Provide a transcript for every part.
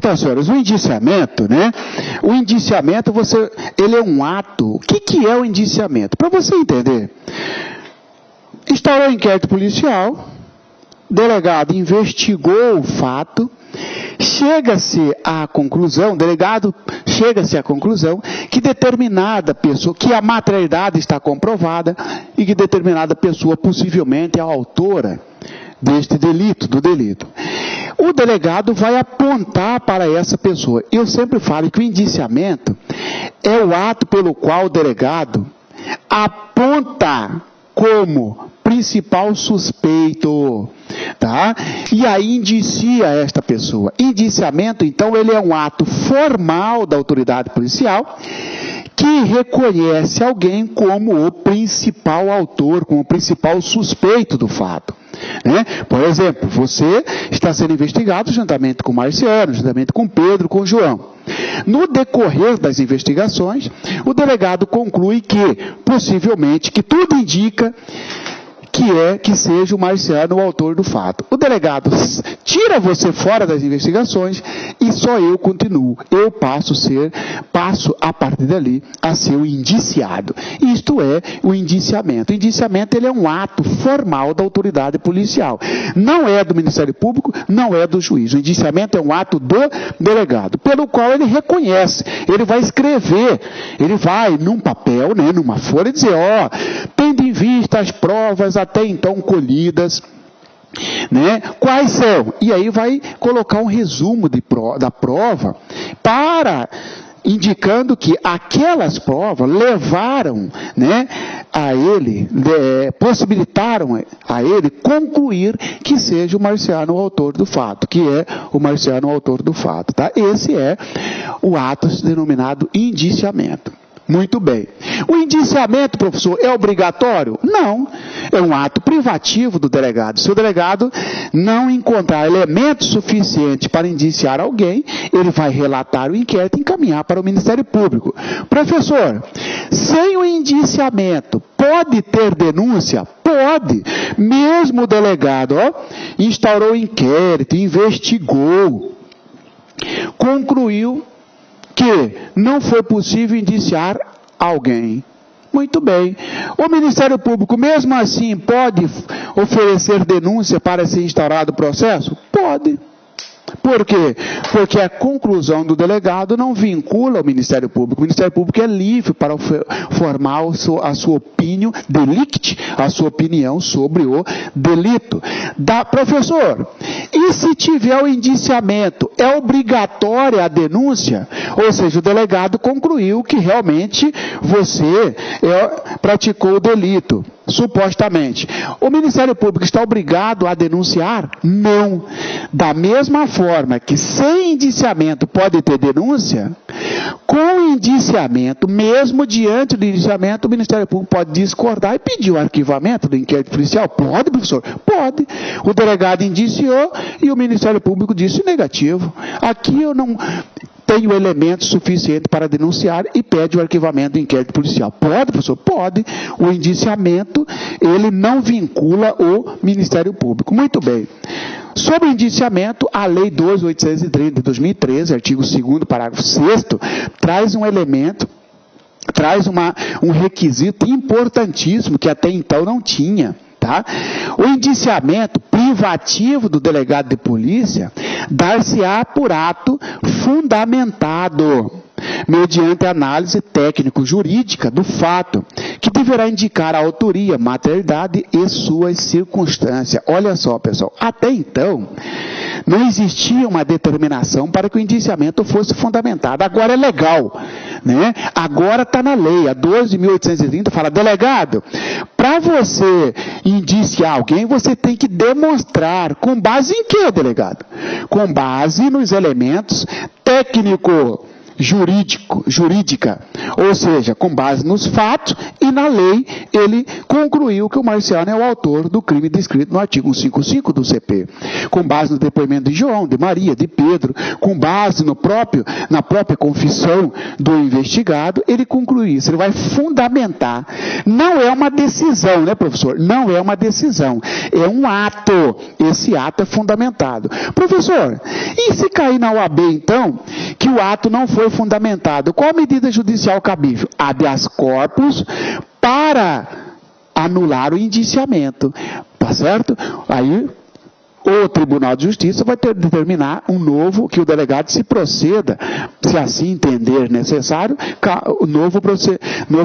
Então, senhores, o indiciamento, né? O indiciamento, ele é um ato. O que é o indiciamento? Para você entender, instaurou inquérito policial, delegado investigou o fato, chega-se à conclusão, o delegado chega-se à conclusão que determinada pessoa, que a materialidade está comprovada e que determinada pessoa possivelmente é a autora deste delito, do delito. O delegado vai apontar para essa pessoa. Eu sempre falo que o indiciamento é o ato pelo qual o delegado aponta como principal suspeito, tá? E aí indicia esta pessoa. Indiciamento, então, ele é um ato formal da autoridade policial que reconhece alguém como o principal autor, como o principal suspeito do fato. Né? Por exemplo, você está sendo investigado juntamente com Marciano, juntamente com Pedro, com João. No decorrer das investigações, o delegado conclui que, possivelmente, que tudo indica que seja o Marciano o autor do fato. O delegado tira você fora das investigações e só eu continuo. Eu passo a partir dali a ser o indiciado. Isto é o indiciamento. O indiciamento, ele é um ato formal da autoridade policial. Não é do Ministério Público, não é do juiz. O indiciamento é um ato do delegado, pelo qual ele reconhece. Ele vai escrever, ele vai num papel, né, numa folha, dizer, tendo em vista as provas até então colhidas, né? Quais são? E aí vai colocar um resumo da prova, indicando que aquelas provas levaram, né, a ele, possibilitaram a ele concluir que seja o Marciano o autor do fato, que é o Marciano o autor do fato, tá? Esse é o ato denominado indiciamento. Muito bem. O indiciamento, professor, é obrigatório? Não. É um ato privativo do delegado. Se o delegado não encontrar elementos suficientes para indiciar alguém, ele vai relatar o inquérito e encaminhar para o Ministério Público. Professor, sem o indiciamento, pode ter denúncia? Pode. Mesmo o delegado instaurou o inquérito, investigou, concluiu que não foi possível indiciar alguém. Muito bem. O Ministério Público, mesmo assim, pode oferecer denúncia para ser instaurado o processo? Pode. Por quê? Porque a conclusão do delegado não vincula o Ministério Público. O Ministério Público é livre para formar a sua opinião delicti, a sua opinião sobre o delito. Professor, e se tiver o indiciamento, é obrigatória a denúncia? Ou seja, o delegado concluiu que realmente você praticou o delito. Supostamente. O Ministério Público está obrigado a denunciar? Não. Da mesma forma que sem indiciamento pode ter denúncia, com indiciamento, mesmo diante do indiciamento, o Ministério Público pode discordar e pedir o arquivamento do inquérito policial? Pode, professor? Pode. O delegado indiciou e o Ministério Público disse negativo. Aqui eu não tenho elementos suficientes para denunciar e pede o arquivamento do inquérito policial. Pode, professor? Pode. O indiciamento, ele não vincula o Ministério Público. Muito bem. Sobre o indiciamento, a Lei 2.830 de 2013, artigo 2º, parágrafo 6º, traz um elemento, traz um requisito importantíssimo que até então não tinha. Tá? O indiciamento privativo do delegado de polícia dar-se-á por ato fundamentado, mediante análise técnico-jurídica do fato, que deverá indicar a autoria, materialidade e suas circunstâncias. Olha só, pessoal, até então não existia uma determinação para que o indiciamento fosse fundamentado. Agora é legal, né? Agora está na lei, a 12.830 fala, delegado, para você indiciar alguém, você tem que demonstrar, com base em quê, delegado? Com base nos elementos técnico jurídica, ou seja, com base nos fatos e na lei, ele concluiu que o Marciano é o autor do crime descrito no artigo 155 do CP, com base no depoimento de João, de Maria, de Pedro, com base na própria confissão do investigado, ele concluiu isso, ele vai fundamentar. Não é uma decisão, né, professor? Não é uma decisão, é um ato. Esse ato é fundamentado. Professor, e se cair na OAB, então, que o ato não foi fundamentado, qual a medida judicial cabível? Habeas corpus para anular o indiciamento, tá certo? Aí o Tribunal de Justiça vai ter que determinar que o delegado se proceda, se assim entender necessário, o novo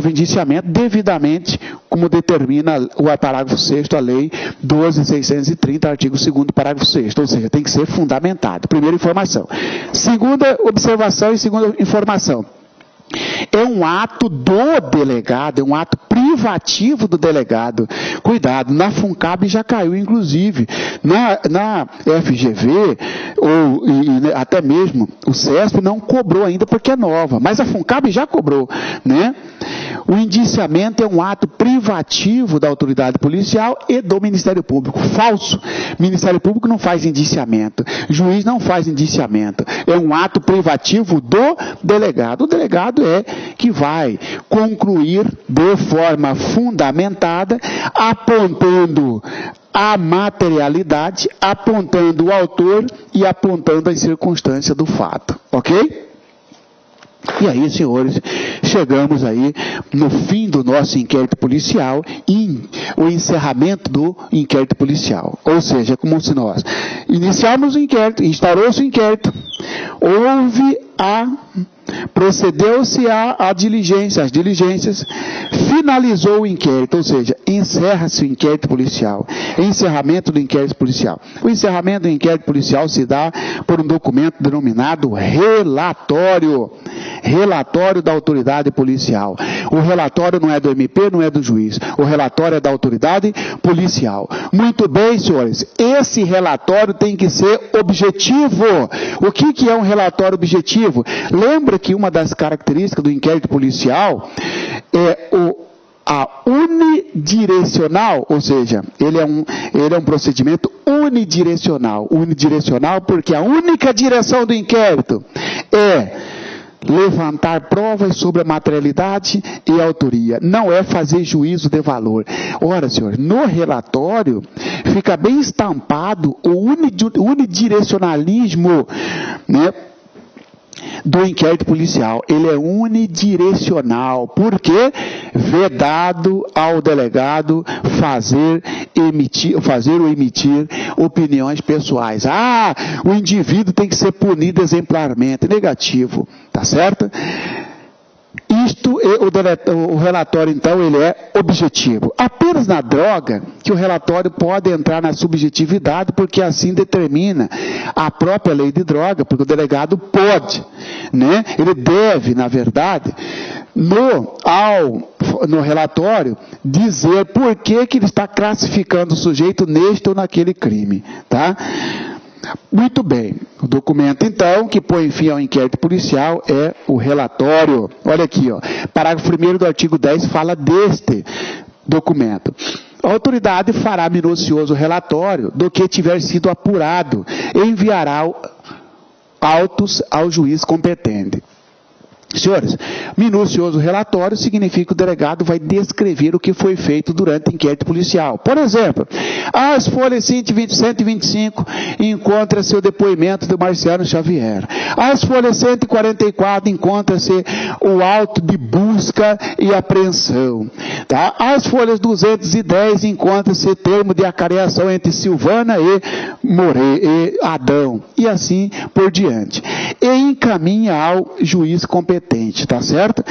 indiciamento devidamente, como determina o parágrafo 6º, a lei 12.630, artigo 2º, parágrafo 6º, ou seja, tem que ser fundamentado. Primeira informação. Segunda observação e segunda informação. É um ato do delegado, é um ato privativo do delegado. Cuidado, na FUNCAB já caiu, inclusive, na FGV, ou até mesmo o CESP não cobrou ainda porque é nova, mas a FUNCAB já cobrou, né? O indiciamento é um ato privativo da autoridade policial e do Ministério Público. Falso. Ministério Público não faz indiciamento. Juiz não faz indiciamento. É um ato privativo do delegado. O delegado é que vai concluir de forma fundamentada, apontando a materialidade, apontando o autor e apontando as circunstâncias do fato. Ok? E aí, senhores, chegamos aí no fim do nosso inquérito policial e o encerramento do inquérito policial. Ou seja, como se nós iniciarmos o inquérito, instaurou-se o inquérito, procedeu-se a diligência, as diligências, finalizou o inquérito, ou seja, encerra-se o inquérito policial, encerramento do inquérito policial. O encerramento do inquérito policial se dá por um documento denominado relatório da autoridade policial. O relatório não é do MP, não é do juiz, o relatório é da autoridade policial. Muito bem, senhores, esse relatório tem que ser objetivo. O que é um relatório objetivo? Lembra que uma das características do inquérito policial é a unidirecional, ou seja, ele é um procedimento unidirecional. Unidirecional porque a única direção do inquérito é levantar provas sobre a materialidade e a autoria. Não é fazer juízo de valor. Ora, senhor, no relatório fica bem estampado o unidirecionalismo, né, do inquérito policial. Ele é unidirecional, porque vedado ao delegado fazer ou emitir opiniões pessoais. O indivíduo tem que ser punido exemplarmente. Negativo, tá certo? O relatório, então, ele é objetivo. Apenas na droga que o relatório pode entrar na subjetividade, porque assim determina a própria lei de droga, porque o delegado pode, né? Ele deve, na verdade, no relatório, dizer por que ele está classificando o sujeito neste ou naquele crime, tá? Muito bem, o documento então que põe fim ao inquérito policial é o relatório. Olha aqui, ó, parágrafo 1º do artigo 10 fala deste documento. A autoridade fará minucioso relatório do que tiver sido apurado e enviará autos ao juiz competente. Senhores, minucioso relatório significa que o delegado vai descrever o que foi feito durante o inquérito policial. Por exemplo, as folhas 125 encontra-se o depoimento do Marciano Xavier. As folhas 144 encontra-se o auto de busca e apreensão. Tá? As folhas 210 encontra-se termo de acareação entre Silvana e Adão. E assim por diante. E encaminha ao juiz competente. Tá certo?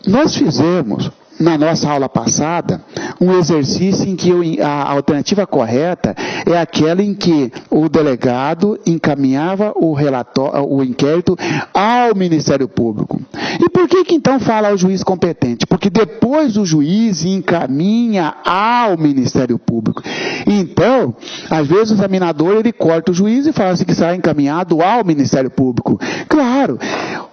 Nós fizemos, na nossa aula passada, um exercício em que a alternativa correta é aquela em que o delegado encaminhava o inquérito ao Ministério Público. E por que então fala ao juiz competente? Porque depois o juiz encaminha ao Ministério Público. Então, às vezes o examinador ele corta o juiz e fala assim que será encaminhado ao Ministério Público. Claro,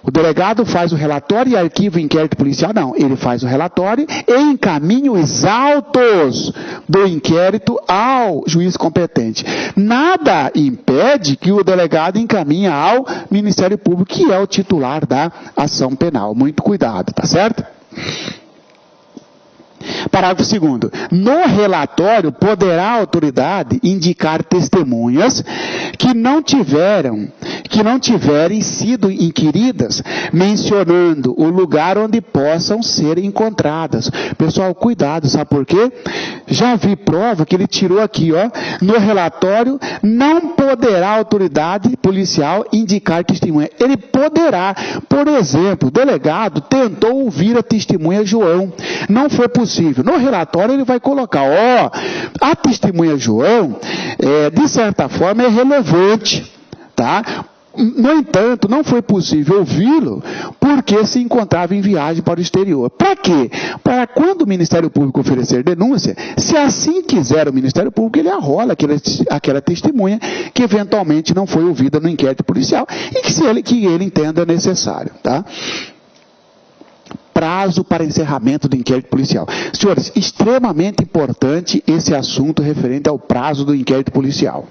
O delegado faz o relatório e arquiva o inquérito policial? Não, ele faz o relatório e encaminha os autos do inquérito ao juiz competente. Nada impede que o delegado encaminhe ao Ministério Público, que é o titular da ação penal. Muito cuidado, tá certo? Parágrafo 2º. No relatório, poderá a autoridade indicar testemunhas que não tiverem sido inquiridas, mencionando o lugar onde possam ser encontradas. Pessoal, cuidado, sabe por quê? Já vi prova que ele tirou aqui, ó, no relatório, não poderá a autoridade policial indicar testemunha. Ele poderá. Por exemplo, o delegado tentou ouvir a testemunha João. Não foi possível. No relatório ele vai colocar, ó, a testemunha João, de certa forma, é relevante, tá? No entanto, não foi possível ouvi-lo porque se encontrava em viagem para o exterior. Para quê? Para quando o Ministério Público oferecer denúncia, se assim quiser o Ministério Público, ele arrola aquela testemunha que eventualmente não foi ouvida no inquérito policial e que ele entenda necessário, tá? Prazo para encerramento do inquérito policial. Senhores, extremamente importante esse assunto referente ao prazo do inquérito policial.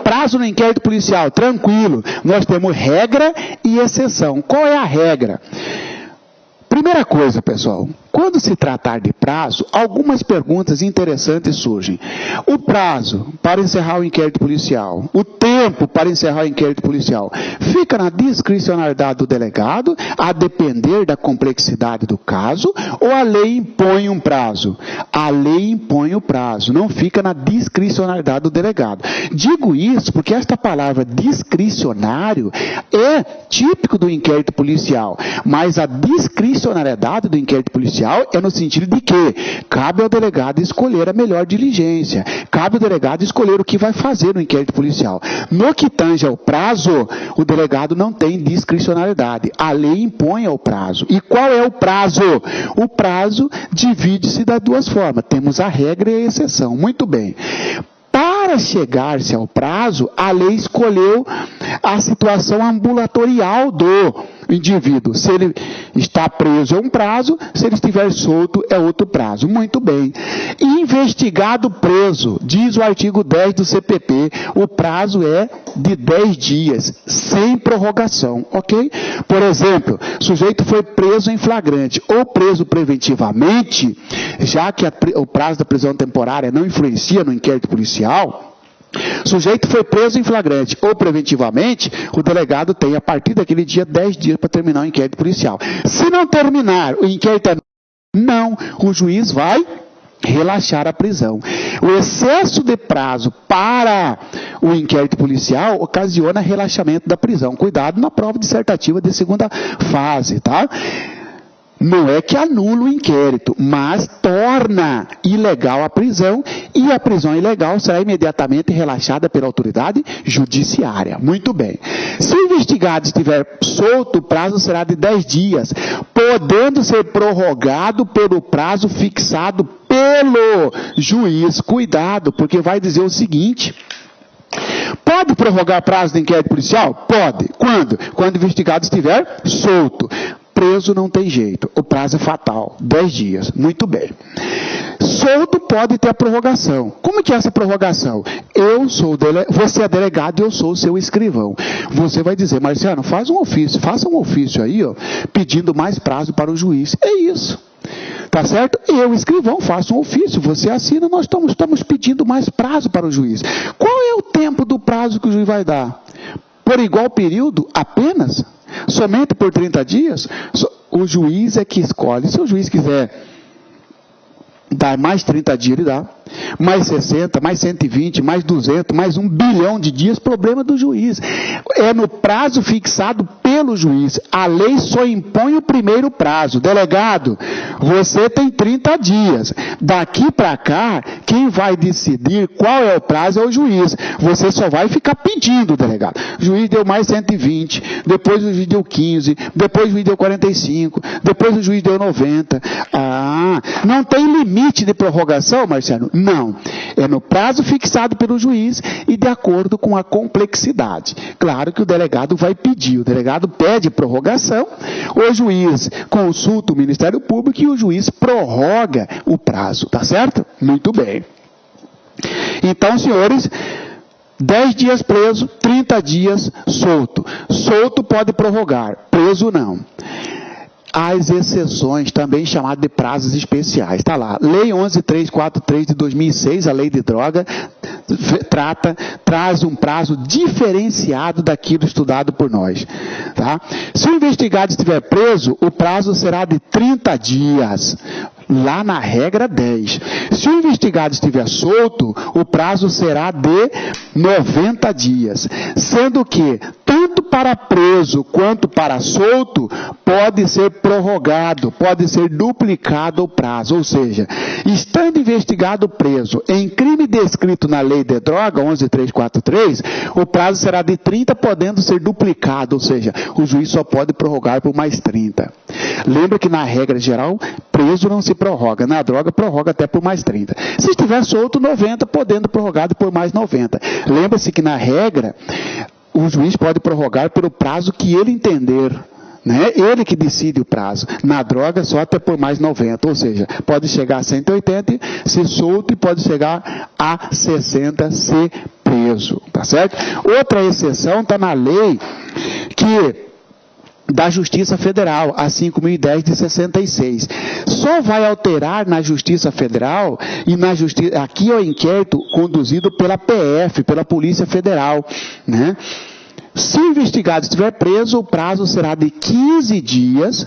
Prazo no inquérito policial, tranquilo. Nós temos regra e exceção. Qual é a regra? Primeira coisa, pessoal, quando se tratar de prazo, algumas perguntas interessantes surgem. O prazo para encerrar o inquérito policial, o tempo para encerrar o inquérito policial, fica na discricionalidade do delegado, a depender da complexidade do caso, ou a lei impõe um prazo? A lei impõe o prazo, não fica na discricionalidade do delegado. Digo isso porque esta palavra discricionário é típico do inquérito policial, mas a discricionalidade do inquérito policial é no sentido de que cabe ao delegado escolher a melhor diligência, cabe ao delegado escolher o que vai fazer no inquérito policial. No que tange ao prazo, o delegado não tem discricionalidade, a lei impõe ao prazo. E qual é o prazo? O prazo divide-se das duas formas, temos a regra e a exceção. Muito bem. Para chegar-se ao prazo, a lei escolheu a situação ambulatorial do indivíduo. Se ele está preso é um prazo, se ele estiver solto é outro prazo. Muito bem. Investigado preso, diz o artigo 10 do CPP, o prazo é de 10 dias, sem prorrogação, ok? Por exemplo, o sujeito foi preso em flagrante ou preso preventivamente, já que o prazo da prisão temporária não influencia no inquérito policial. O sujeito foi preso em flagrante ou preventivamente, o delegado tem, a partir daquele dia, 10 dias para terminar o inquérito policial. Se não terminar o inquérito, não, o juiz vai relaxar a prisão. O excesso de prazo para o inquérito policial ocasiona relaxamento da prisão. Cuidado na prova dissertativa de segunda fase, tá? Não é que anula o inquérito, mas torna ilegal a prisão e a prisão ilegal será imediatamente relaxada pela autoridade judiciária. Muito bem. Se o investigado estiver solto, o prazo será de 10 dias, podendo ser prorrogado pelo prazo fixado pelo juiz. Cuidado, porque vai dizer o seguinte: pode prorrogar prazo de inquérito policial? Pode. Quando? Quando o investigado estiver solto. Preso não tem jeito, o prazo é fatal, 10 dias, muito bem. Solto pode ter a prorrogação. Como que é essa prorrogação? Você é delegado e eu sou o seu escrivão. Você vai dizer, Marciano, faça um ofício aí, ó, pedindo mais prazo para o juiz. É isso. Tá certo? Eu, escrivão, faço um ofício, você assina, nós estamos pedindo mais prazo para o juiz. Qual é o tempo do prazo que o juiz vai dar? Por igual período, apenas? Somente por 30 dias? O juiz é que escolhe. Se o juiz quiser dar mais 30 dias, ele dá. Mais 60, mais 120, mais 200, mais 1 bilhão de dias, problema do juiz. É no prazo fixado pelo juiz. A lei só impõe o primeiro prazo. Delegado, você tem 30 dias. Daqui para cá, quem vai decidir qual é o prazo é o juiz. Você só vai ficar pedindo, delegado. O juiz deu mais 120, depois o juiz deu 15, depois o juiz deu 45, depois o juiz deu 90. Não tem limite de prorrogação, Marciano? Não. É no prazo fixado pelo juiz e de acordo com a complexidade. Claro que o delegado vai pedir, o delegado pede prorrogação, o juiz consulta o Ministério Público e o juiz prorroga o prazo, tá certo? Muito bem. Então, senhores, 10 dias preso, 30 dias solto. Solto pode prorrogar, preso não. As exceções, também chamadas de prazos especiais. Está lá, Lei 11.343 de 2006, a Lei de Droga, traz um prazo diferenciado daquilo estudado por nós. Tá? Se o investigado estiver preso, o prazo será de 30 dias. Lá na regra 10. Se o investigado estiver solto, o prazo será de 90 dias. Sendo que, tanto para preso quanto para solto, pode ser prorrogado, pode ser duplicado o prazo. Ou seja, estando investigado preso em crime descrito na Lei de Droga, 11.343, o prazo será de 30, podendo ser duplicado. Ou seja, o juiz só pode prorrogar por mais 30. Lembra que na regra geral, preso não se prorroga. Na droga, prorroga até por mais 30. Se estiver solto, 90, podendo prorrogado por mais 90. Lembra-se que na regra, o juiz pode prorrogar pelo prazo que ele entender. Né? Ele que decide o prazo. Na droga, só até por mais 90. Ou seja, pode chegar a 180, ser solto, e pode chegar a 60, ser preso. Tá certo? Outra exceção está na lei da Justiça Federal, a 5.010 de 66. Só vai alterar na Justiça Federal e na Justiça... Aqui é o inquérito conduzido pela PF, pela Polícia Federal, né? Se o investigado estiver preso, o prazo será de 15 dias,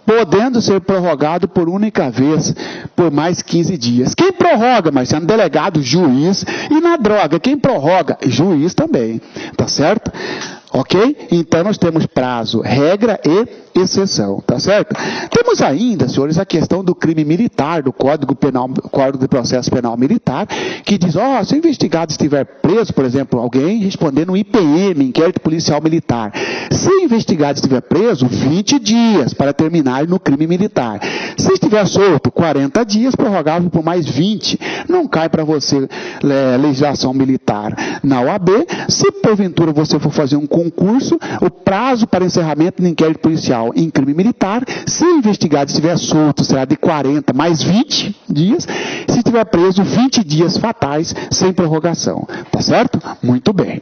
podendo ser prorrogado por única vez por mais 15 dias. Quem prorroga, Marciano? Delegado, juiz. E na droga, quem prorroga? Juiz também. Tá certo? Ok? Então, nós temos prazo, regra e exceção, tá certo? Temos ainda, senhores, a questão do crime militar, do Código de Processo Penal Militar, que diz, se o investigado estiver preso, por exemplo, alguém respondendo um IPM, inquérito policial militar. Se o investigado estiver preso, 20 dias para terminar no crime militar. Se estiver solto, 40 dias, prorrogável por mais 20. Não cai para você legislação militar na OAB. Se porventura você for fazer um concurso, o prazo para encerramento do inquérito policial em crime militar, se o investigado estiver solto, será de 40 mais 20 dias, se estiver preso, 20 dias fatais, sem prorrogação. Tá certo? Muito bem.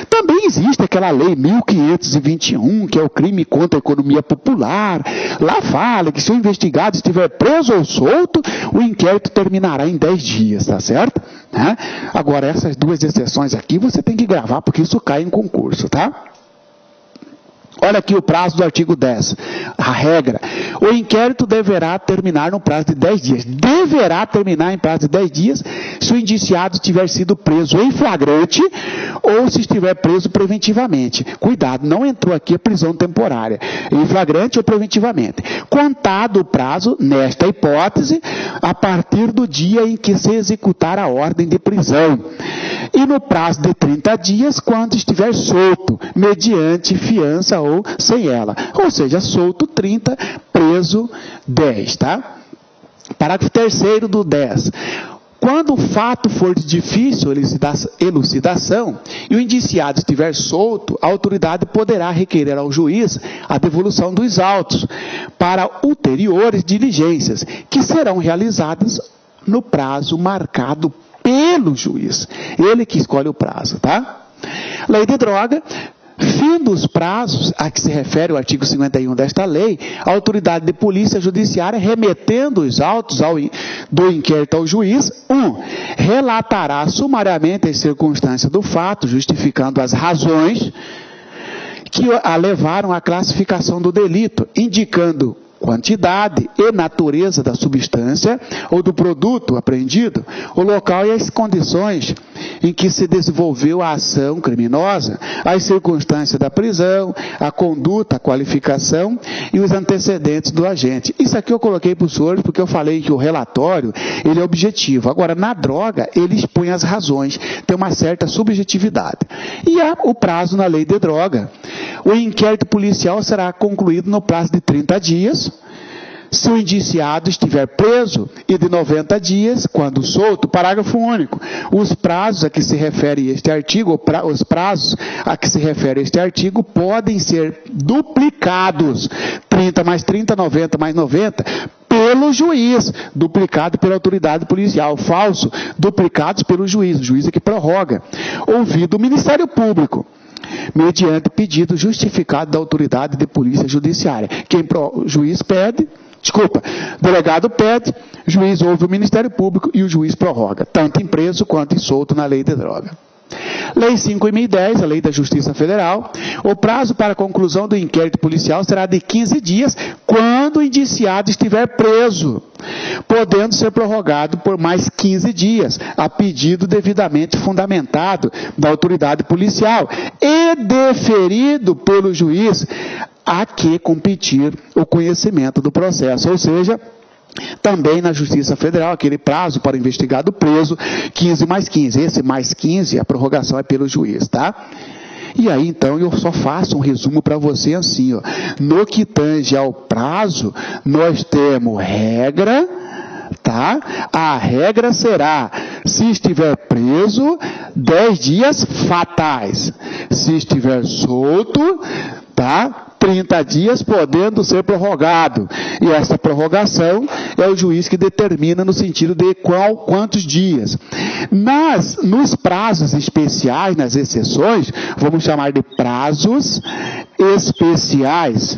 Também existe aquela lei 1521, que é o crime contra a economia popular. Lá fala que se o investigado estiver preso ou solto, o inquérito terminará em 10 dias, tá certo? Agora, essas duas exceções aqui, você tem que gravar, porque isso cai em concurso, tá? Olha aqui o prazo do artigo 10, a regra. O inquérito deverá terminar no prazo de 10 dias. Deverá terminar em prazo de 10 dias se o indiciado tiver sido preso em flagrante ou se estiver preso preventivamente. Cuidado, não entrou aqui a prisão temporária. Em flagrante ou preventivamente. Contado o prazo, nesta hipótese, a partir do dia em que se executar a ordem de prisão. E no prazo de 30 dias, quando estiver solto, mediante fiança ou sem ela. Ou seja, solto 30, preso 10, tá? Parágrafo 3º do 10. Quando o fato for de difícil elucidação e o indiciado estiver solto, a autoridade poderá requerer ao juiz a devolução dos autos para ulteriores diligências, que serão realizadas no prazo marcado pelo juiz. Ele que escolhe o prazo, tá? Lei de droga. Fim dos prazos a que se refere o artigo 51 desta lei, a autoridade de polícia judiciária, remetendo os autos do inquérito ao juiz, 1. Relatará sumariamente as circunstâncias do fato, justificando as razões que a levaram à classificação do delito, indicando quantidade e natureza da substância ou do produto apreendido, o local e as condições em que se desenvolveu a ação criminosa, as circunstâncias da prisão, a conduta, a qualificação e os antecedentes do agente. Isso aqui eu coloquei para os senhores porque eu falei que o relatório, ele é objetivo. Agora, na droga, ele expõe as razões, tem uma certa subjetividade. E há o prazo na lei de droga. O inquérito policial será concluído no prazo de 30 dias, se o indiciado estiver preso, e de 90 dias, quando solto. Parágrafo único. Os prazos a que se refere este artigo, os prazos a que se refere este artigo podem ser duplicados, 30 mais 30, 90 mais 90, pelo juiz, duplicado pela autoridade policial. Falso, duplicados pelo juiz, o juiz é que prorroga. Ouvido o Ministério Público, mediante pedido justificado da autoridade de polícia judiciária. Juiz pede, delegado pede, juiz ouve o Ministério Público e o juiz prorroga, tanto em preso quanto em solto na lei de droga. Lei 5.010, a Lei da Justiça Federal, o prazo para a conclusão do inquérito policial será de 15 dias quando o indiciado estiver preso, podendo ser prorrogado por mais 15 dias, a pedido devidamente fundamentado da autoridade policial e deferido pelo juiz a que competir o conhecimento do processo, ou seja, também na Justiça Federal, aquele prazo para o investigado preso, 15 mais 15. Esse mais 15, a prorrogação é pelo juiz, tá? E aí, então, eu só faço um resumo para você assim, ó. No que tange ao prazo, nós temos regra, tá? A regra será, se estiver preso, 10 dias fatais. Se estiver solto, tá? 30 dias podendo ser prorrogado. E essa prorrogação é o juiz que determina no sentido de quantos dias. Nos prazos especiais, nas exceções, vamos chamar de prazos especiais,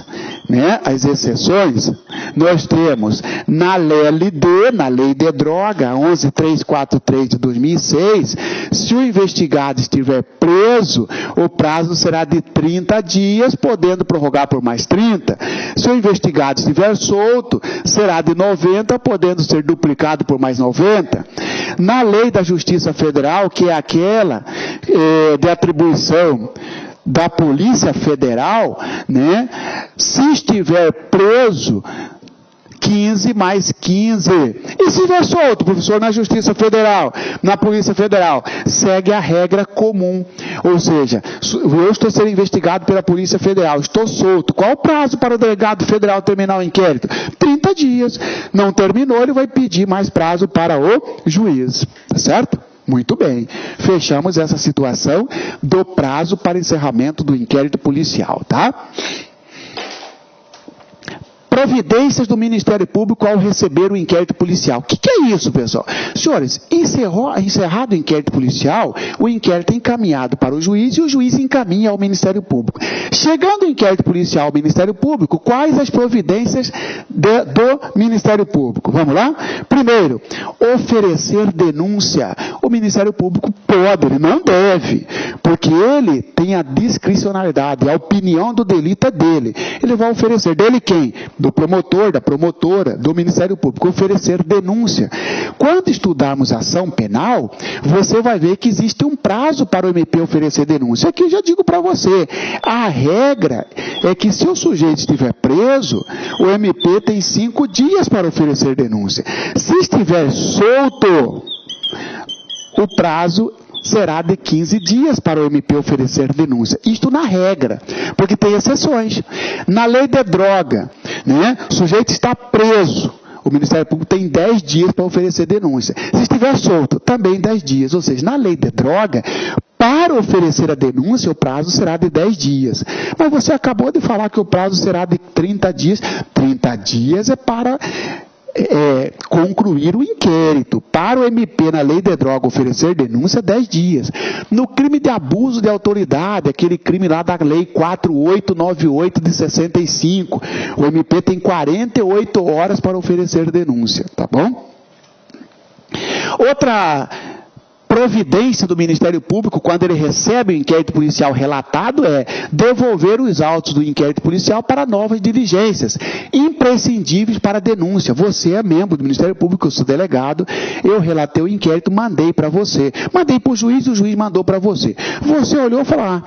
né? As exceções, nós temos na LD, na Lei de Droga, 11343 de 2006, se o investigado estiver preso, o prazo será de 30 dias, podendo prorrogar por mais 30. Se o investigado estiver solto, será de 90, podendo ser duplicado por mais 90. Na Lei da Justiça Federal, que é aquela de atribuição da Polícia Federal, né? Se estiver preso, 15 mais 15. E se estiver solto, professor, na Justiça Federal, na Polícia Federal, segue a regra comum. Ou seja, eu estou sendo investigado pela Polícia Federal, estou solto. Qual o prazo para o delegado federal terminar o inquérito? 30 dias. Não terminou, ele vai pedir mais prazo para o juiz. Tá certo? Muito bem. Fechamos essa situação do prazo para encerramento do inquérito policial, tá? Providências do Ministério Público ao receber o inquérito policial. O que é isso, pessoal? Senhores, encerrado o inquérito policial, o inquérito é encaminhado para o juiz e o juiz encaminha ao Ministério Público. Chegando o inquérito policial ao Ministério Público, quais as providências do Ministério Público? Vamos lá? Primeiro, oferecer denúncia. O Ministério Público pode, ele não deve, porque ele tem a discricionalidade, a opinião do delito é dele. Ele vai oferecer. Dele quem? Do promotor, da promotora, do Ministério Público, oferecer denúncia. Quando estudarmos ação penal, você vai ver que existe um prazo para o MP oferecer denúncia. Aqui eu já digo para você, a regra é que se o sujeito estiver preso, o MP tem 5 dias para oferecer denúncia. Se estiver solto, o prazo será de 15 dias para o MP oferecer denúncia. Isto na regra, porque tem exceções. Na lei de droga, né, o sujeito está preso, o Ministério Público tem 10 dias para oferecer denúncia. Se estiver solto, também 10 dias. Ou seja, na lei de droga, para oferecer a denúncia, o prazo será de 10 dias. Mas você acabou de falar que o prazo será de 30 dias. 30 dias é para concluir o inquérito. Para o MP, na lei de droga, oferecer denúncia, 10 dias. No crime de abuso de autoridade, aquele crime lá da lei 4898 de 65, o MP tem 48 horas para oferecer denúncia, tá bom? Outra providência do Ministério Público, quando ele recebe o inquérito policial relatado, é devolver os autos do inquérito policial para novas diligências, imprescindíveis para a denúncia. Você é membro do Ministério Público, eu sou delegado, eu relatei o inquérito, mandei para você. Mandei para o juiz mandou para você. Você olhou e falou,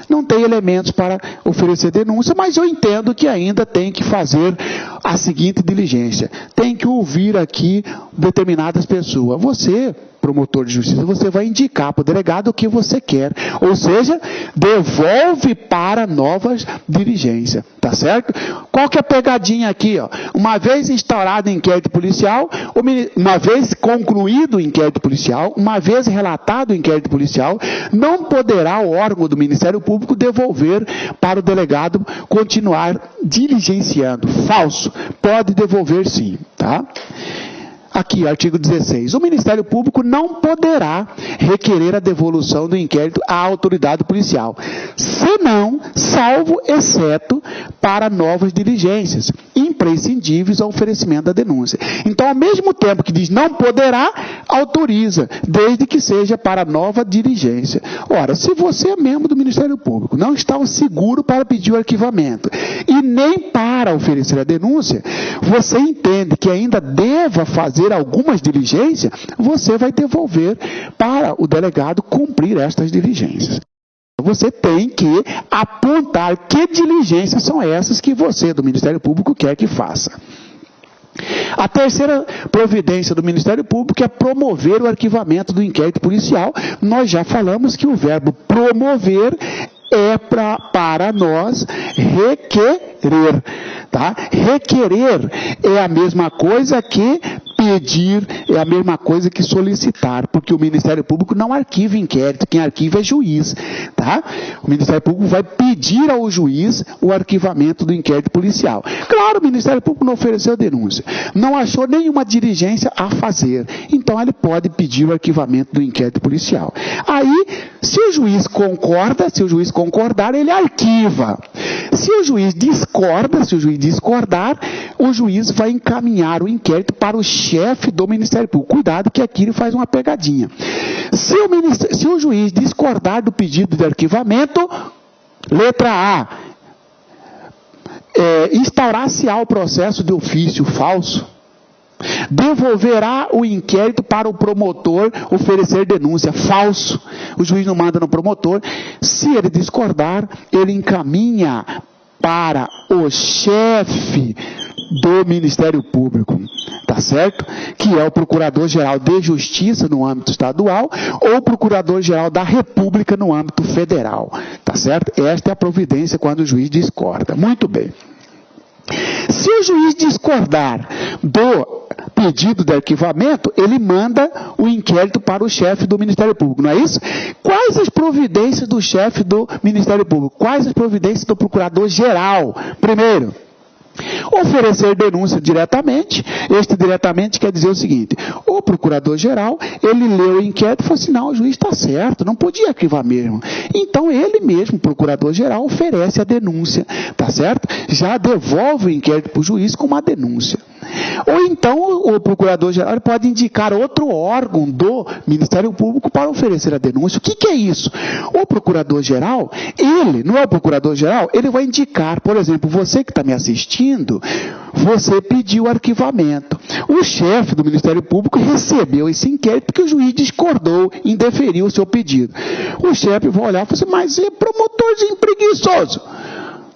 não tem elementos para oferecer denúncia, mas eu entendo que ainda tem que fazer a seguinte diligência. Tem que ouvir aqui determinadas pessoas. Você promotor de justiça, você vai indicar para o delegado o que você quer. Ou seja, devolve para novas diligências. Tá certo? Qual que é a pegadinha aqui? Ó? Uma vez instaurado o inquérito policial, uma vez concluído o inquérito policial, uma vez relatado o inquérito policial, não poderá o órgão do Ministério Público devolver para o delegado continuar diligenciando. Falso. Pode devolver sim. Tá? Aqui, artigo 16. O Ministério Público não poderá requerer a devolução do inquérito à autoridade policial, senão, salvo exceto, para novas diligências, imprescindíveis ao oferecimento da denúncia. Então, ao mesmo tempo que diz não poderá, autoriza, desde que seja para nova diligência. Ora, se você é membro do Ministério Público, não está seguro para pedir o arquivamento e nem para oferecer a denúncia, você entende que ainda deva fazer algumas diligências, você vai devolver para o delegado cumprir estas diligências. Você tem que apontar que diligências são essas que você, do Ministério Público, quer que faça. A terceira providência do Ministério Público é promover o arquivamento do inquérito policial. Nós já falamos que o verbo promover é para nós requerer. Tá? Requerer é a mesma coisa que pedir, é a mesma coisa que solicitar, porque o Ministério Público não arquiva inquérito, quem arquiva é juiz. Tá? O Ministério Público vai pedir ao juiz o arquivamento do inquérito policial. Claro, o Ministério Público não ofereceu denúncia, não achou nenhuma diligência a fazer, então ele pode pedir o arquivamento do inquérito policial. Aí, se o juiz concorda, se o juiz concordar, ele arquiva. Se o juiz discorda, se o juiz discordar, o juiz vai encaminhar o inquérito para o chefe do Ministério Público. Cuidado que aqui ele faz uma pegadinha. Se o juiz discordar do pedido de arquivamento, letra A, instaurar-se-á o processo de ofício falso, devolverá o inquérito para o promotor oferecer denúncia. Falso. O juiz não manda no promotor. Se ele discordar, ele encaminha para o chefe do Ministério Público, tá certo? Que é o Procurador-Geral de Justiça no âmbito estadual ou o Procurador-Geral da República no âmbito federal, tá certo? Esta é a providência quando o juiz discorda. Muito bem. Se o juiz discordar do pedido de arquivamento, ele manda o inquérito para o chefe do Ministério Público, não é isso? Quais as providências do chefe do Ministério Público? Quais as providências do Procurador-Geral? Primeiro, oferecer denúncia diretamente. Este diretamente quer dizer o seguinte: o procurador-geral, ele leu o inquérito e falou assim, não, o juiz está certo, não podia arquivar mesmo. Então, ele mesmo, o procurador-geral, oferece a denúncia, tá certo? Já devolve o inquérito para o juiz com uma denúncia. Ou então, o procurador-geral pode indicar outro órgão do Ministério Público para oferecer a denúncia. O que é isso? O procurador-geral, ele, não é o procurador-geral, ele vai indicar, por exemplo, você que está me assistindo, você pediu arquivamento. O chefe do Ministério Público recebeu esse inquérito porque o juiz discordou, indeferiu o seu pedido. O chefe vai olhar e falar assim, mas é promotorzinho preguiçoso.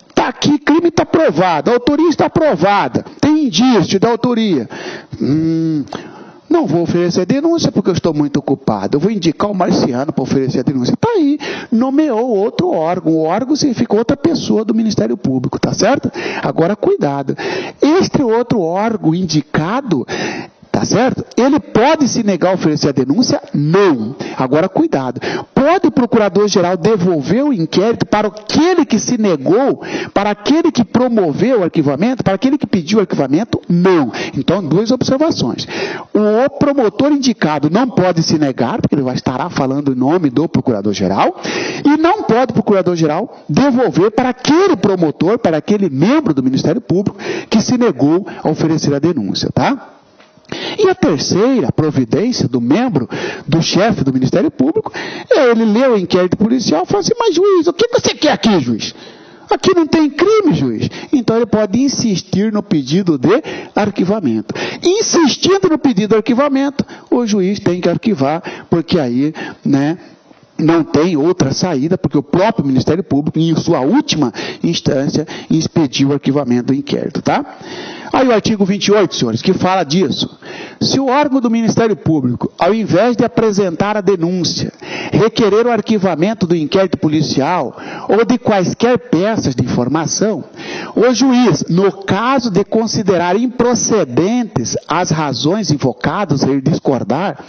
Está aqui, crime está provado, a autoria está provada, tem indício da autoria. Não vou oferecer denúncia porque eu estou muito ocupado. Eu vou indicar o Marciano para oferecer a denúncia. Está aí, nomeou outro órgão. O órgão significa outra pessoa do Ministério Público, tá certo? Agora, cuidado. Este outro órgão indicado, tá certo? Ele pode se negar a oferecer a denúncia? Não. Agora, cuidado. Pode o procurador-geral devolver o inquérito para aquele que se negou, para aquele que promoveu o arquivamento, para aquele que pediu o arquivamento? Não. Então, duas observações. O promotor indicado não pode se negar, porque ele vai estar falando em nome do procurador-geral, e não pode o procurador-geral devolver para aquele promotor, para aquele membro do Ministério Público que se negou a oferecer a denúncia, tá? E a terceira providência do membro, do chefe do Ministério Público, é ele ler o inquérito policial e falar assim, mas juiz, o que você quer aqui, juiz? Aqui não tem crime, juiz. Então ele pode insistir no pedido de arquivamento. Insistindo no pedido de arquivamento, o juiz tem que arquivar, porque aí, não tem outra saída, porque o próprio Ministério Público, em sua última instância, expediu o arquivamento do inquérito, tá? Aí o artigo 28, senhores, que fala disso. Se o órgão do Ministério Público, ao invés de apresentar a denúncia, requerer o arquivamento do inquérito policial ou de quaisquer peças de informação, o juiz, no caso de considerar improcedentes as razões invocadas e discordar,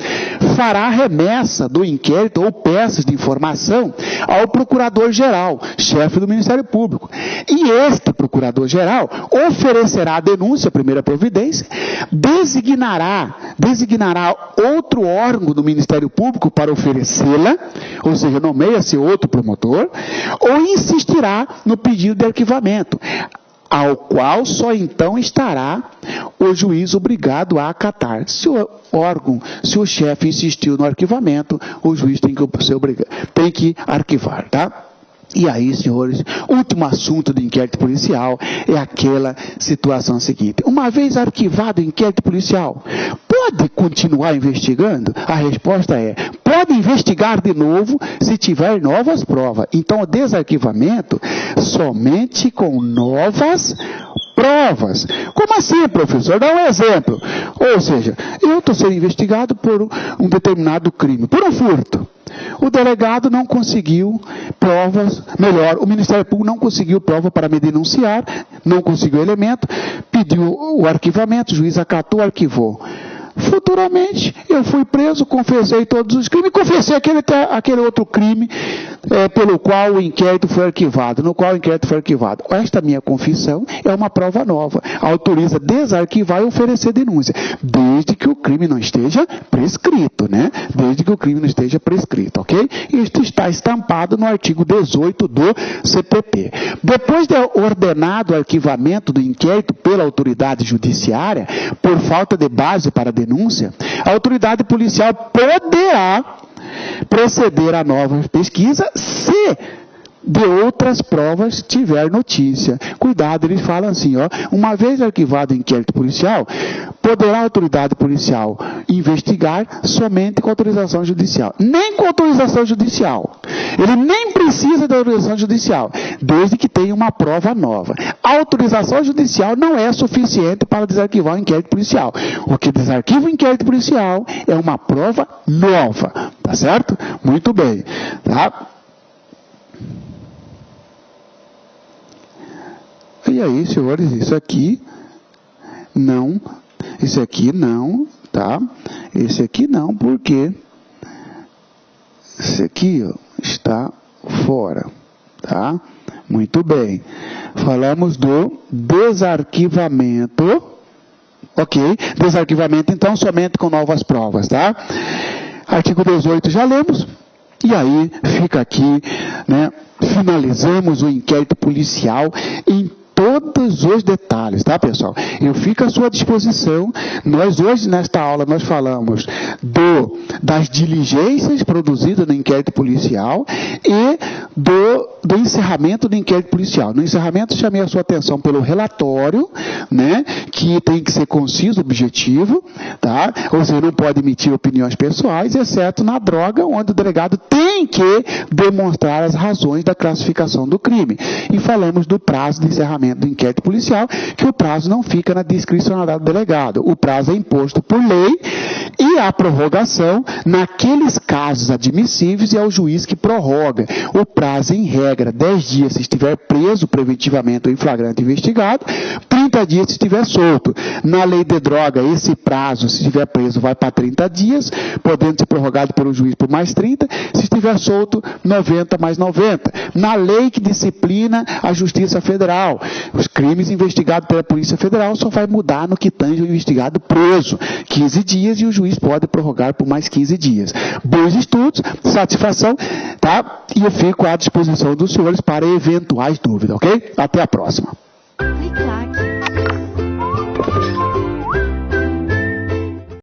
fará remessa do inquérito ou peças de informação ao Procurador-Geral, chefe do Ministério Público. E este Procurador-Geral oferecerá a denúncia, a primeira providência, designará outro órgão do Ministério Público para oferecê-la, ou seja, nomeia-se outro promotor, ou insistirá no pedido de arquivamento, ao qual só então estará o juiz obrigado a acatar. Se o chefe insistiu no arquivamento, o juiz tem que arquivar, tá? E aí, senhores, último assunto do inquérito policial é aquela situação seguinte. Uma vez arquivado o inquérito policial, pode continuar investigando? A resposta é, pode investigar de novo se tiver novas provas. Então, o desarquivamento somente com novas provas. Como assim, professor? Dá um exemplo. Ou seja, eu estou sendo investigado por um determinado crime, por um furto. O delegado não conseguiu provas, o Ministério Público não conseguiu prova para me denunciar, não conseguiu elemento, pediu o arquivamento, o juiz acatou, arquivou. Futuramente, eu fui preso, confessei todos os crimes, confessei aquele outro crime pelo qual o inquérito foi arquivado, Esta minha confissão é uma prova nova, autoriza desarquivar e oferecer denúncia, desde que o crime não esteja prescrito, né? Desde que o crime não esteja prescrito, ok? Isto está estampado no artigo 18 do CPP. Depois de ordenado o arquivamento do inquérito pela autoridade judiciária, por falta de base para denúncia, a autoridade policial poderá proceder a nova pesquisa se de outras provas tiver notícia. Cuidado, eles falam assim, uma vez arquivado o inquérito policial, poderá a autoridade policial investigar somente com autorização judicial. Nem com autorização judicial. Ele nem precisa de autorização judicial, desde que tenha uma prova nova. A autorização judicial não é suficiente para desarquivar o inquérito policial. O que desarquiva o inquérito policial é uma prova nova. Tá certo? Muito bem. Tá? E aí, senhores, isso aqui não, tá? Esse aqui não, porque esse aqui está fora, tá? Muito bem. Falamos do desarquivamento, ok? Desarquivamento, então, somente com novas provas, tá? Artigo 18 já lemos, e aí fica aqui, né? Finalizamos o inquérito policial em todos os detalhes, tá, pessoal? Eu fico à sua disposição. Nós hoje, nesta aula, nós falamos das diligências produzidas no inquérito policial e do encerramento do inquérito policial. No encerramento, chamei a sua atenção pelo relatório, né, que tem que ser conciso, objetivo, tá? Ou seja, não pode emitir opiniões pessoais, exceto na droga, onde o delegado tem que demonstrar as razões da classificação do crime. E falamos do prazo de encerramento do inquérito policial, que o prazo não fica na discricionalidade do delegado. O prazo é imposto por lei e a prorrogação, naqueles casos admissíveis, é o juiz que prorroga. O prazo, em regra, 10 dias se estiver preso preventivamente ou em flagrante investigado, 30 dias se estiver solto. Na lei de droga, esse prazo, se estiver preso, vai para 30 dias, podendo ser prorrogado pelo juiz por mais 30, se estiver solto, 90 mais 90. Na lei que disciplina a Justiça Federal, os crimes investigados pela Polícia Federal só vai mudar no que tange o investigado preso, 15 dias, e o juiz pode prorrogar por mais 15 dias. Bons estudos, satisfação, tá? E eu fico à disposição dos senhores para eventuais dúvidas, ok? Até a próxima. Clique lá aqui.